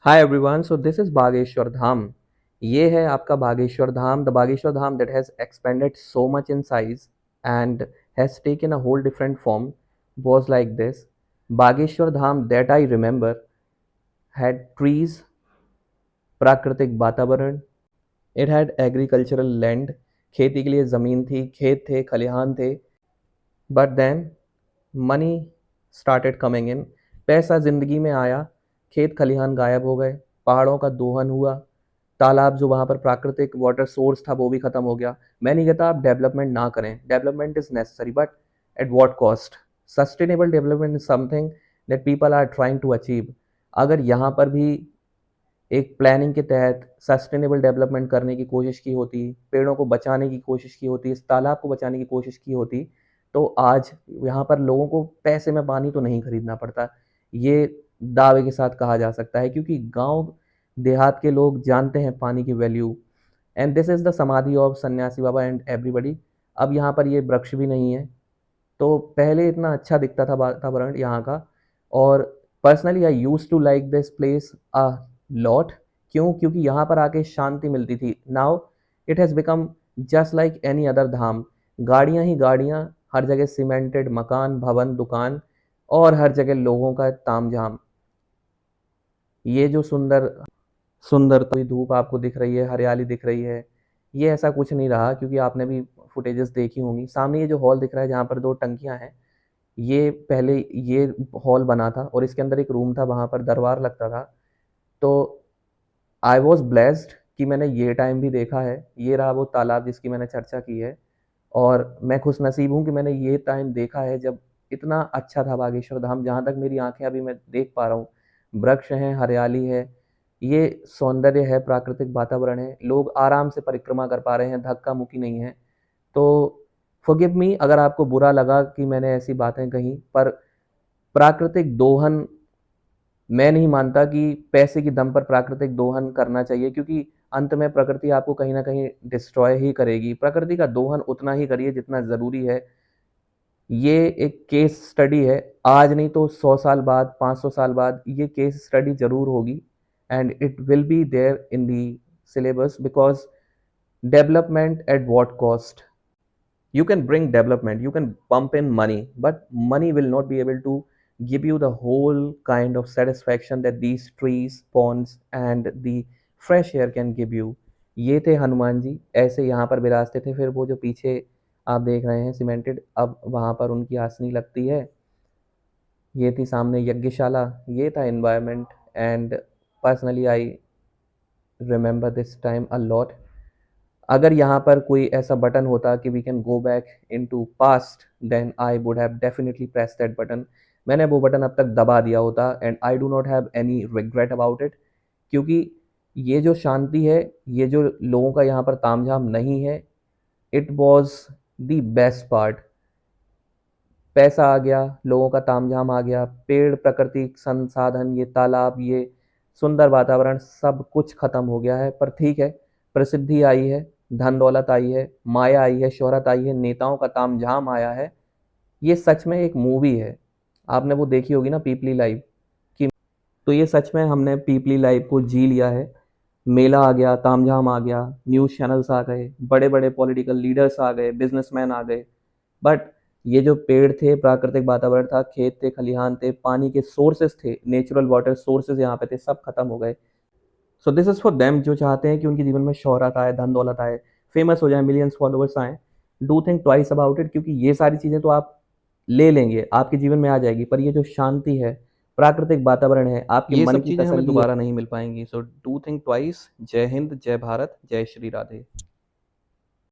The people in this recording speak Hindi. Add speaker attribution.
Speaker 1: Hi everyone, so this is Bageshwar Dham. ये है आपका Bageshwar Dham. The Bageshwar Dham that has expanded so much in size and has taken a whole different form was like this. Bageshwar Dham that I remember had trees, प्राकृतिक वातावरण. It had agricultural land. खेती के लिए ज़मीन थी, खेत थे, खलिहान थे. But then money started coming in. पैसा ज़िंदगी में आया, खेत खलिहान गायब हो गए, पहाड़ों का दोहन हुआ, तालाब जो वहाँ पर प्राकृतिक वाटर सोर्स था वो भी ख़त्म हो गया. मैं नहीं कहता आप डेवलपमेंट ना करें, development is necessary, but at what cost? Sustainable development is something that people are trying to achieve. अगर यहाँ पर भी एक प्लानिंग के तहत सस्टेनेबल डेवलपमेंट करने की कोशिश की होती, पेड़ों को बचाने की कोशिश की होती, इस तालाब को बचाने की कोशिश की होती, तो आज यहाँ पर लोगों को पैसे में पानी तो नहीं खरीदना पड़ता. ये दावे के साथ कहा जा सकता है क्योंकि गांव देहात के लोग जानते हैं पानी की value. And this is the समाधि ऑफ सन्यासी बाबा एंड एवरीबडी. अब यहाँ पर ये वृक्ष भी नहीं है. तो पहले इतना अच्छा दिखता था वातावरण यहाँ का. और personally I use to like this place a lot. क्यों? क्योंकि यहाँ पर आके शांति मिलती थी. Now it has become just like any other dham. गाड़ियाँ ही गाड़ियाँ, हर जगह सीमेंटेड मकान, भवन, दुकान, और हर जगह लोगों का तामझाम. ये जो सुंदर सुंदर तो धूप आपको दिख रही है, हरियाली दिख रही है, ये ऐसा कुछ नहीं रहा क्योंकि आपने भी फुटेजेस देखी होंगी. सामने ये जो हॉल दिख रहा है जहाँ पर दो टंकियाँ हैं, ये पहले ये हॉल बना था और इसके अंदर एक रूम था, वहाँ पर दरबार लगता था. तो आई वॉज ब्लेस्ड कि मैंने ये टाइम भी देखा है. ये रहा वो तालाब जिसकी मैंने चर्चा की है. और मैं खुश नसीब हूँ कि मैंने ये टाइम देखा है जब इतना अच्छा था बागेश्वर धाम. जहाँ तक मेरी आंखें अभी मैं देख पा रहा हूँ, वृक्ष हैं, हरियाली है, ये सौंदर्य है, प्राकृतिक वातावरण है, लोग आराम से परिक्रमा कर पा रहे हैं, धक्का मुक्की नहीं है. तो फॉरगिव मी अगर आपको बुरा लगा कि मैंने ऐसी बातें कही, पर प्राकृतिक दोहन, मैं नहीं मानता कि पैसे की दम पर प्राकृतिक दोहन करना चाहिए, क्योंकि अंत में प्रकृति आपको कहीं न कहीं डिस्ट्रॉय ही करेगी. प्रकृति का दोहन उतना ही करिए जितना ज़रूरी है. ये एक केस स्टडी है. आज नहीं तो 100 साल बाद, 500 साल बाद ये केस स्टडी ज़रूर होगी. And it will be there in the syllabus because development at what cost? You can bring development, you can pump in money, but money will not be able to give you the whole kind of satisfaction that these trees, ponds and the fresh air can give you. ये थे हनुमान जी, ऐसे यहाँ पर विराजते थे. फिर वो जो पीछे आप देख रहे हैं सीमेंटेड, अब वहाँ पर उनकी आसनी लगती है. ये थी सामने यज्ञशाला. ये था environment. And personally I remember this time a lot. अगर यहाँ पर कोई ऐसा बटन होता कि we can go back into past, then I would have definitely press that button. मैंने वो बटन अब तक दबा दिया होता. And I do not have any regret about it. क्योंकि ये जो शांति है, ये जो लोगों का यहाँ पर तामझाम नहीं है, it was the best part. पैसा आ गया, लोगों का तामझाम आ गया, पेड़, प्राकृतिक संसाधन, ये तालाब, ये सुंदर वातावरण, सब कुछ खत्म हो गया है. पर ठीक है, प्रसिद्धि आई है, धन दौलत आई है, माया आई है, शोहरत आई है, नेताओं का तामझाम आया है. ये सच में एक मूवी है. आपने वो देखी होगी ना, पीपली लाइव की. तो ये सच में हमने पीपली लाइव को जी लिया है. मेला आ गया, तामझाम आ गया, न्यूज़ चैनल्स आ गए, बड़े बड़े पॉलिटिकल लीडर्स आ गए, बिजनेसमैन आ गए. बट ये जो पेड़ थे, प्राकृतिक वातावरण था, खेत थे, खलिहान थे, पानी के सोर्सेस थे, नेचुरल वाटर सोर्सेस यहाँ पे थे, सब खत्म हो गए. So this is for them जो चाहते हैं कि उनके जीवन में शोहरत आए, धन दौलत आए, फेमस हो जाए, मिलियंस फॉलोअर्स आए. Do think twice about it. क्योंकि ये सारी चीज़ें तो आप ले लेंगे, आपके जीवन में आ जाएगी, पर ये जो शांति है, प्राकृतिक वातावरण है, आपके
Speaker 2: ये
Speaker 1: मन
Speaker 2: सब
Speaker 1: की
Speaker 2: चीज़ें हमें
Speaker 1: तसल्ली है,
Speaker 2: दोबारा नहीं मिल पाएँगी। So do think twice. जय हिंद, जय भारत, जय श्री राधे।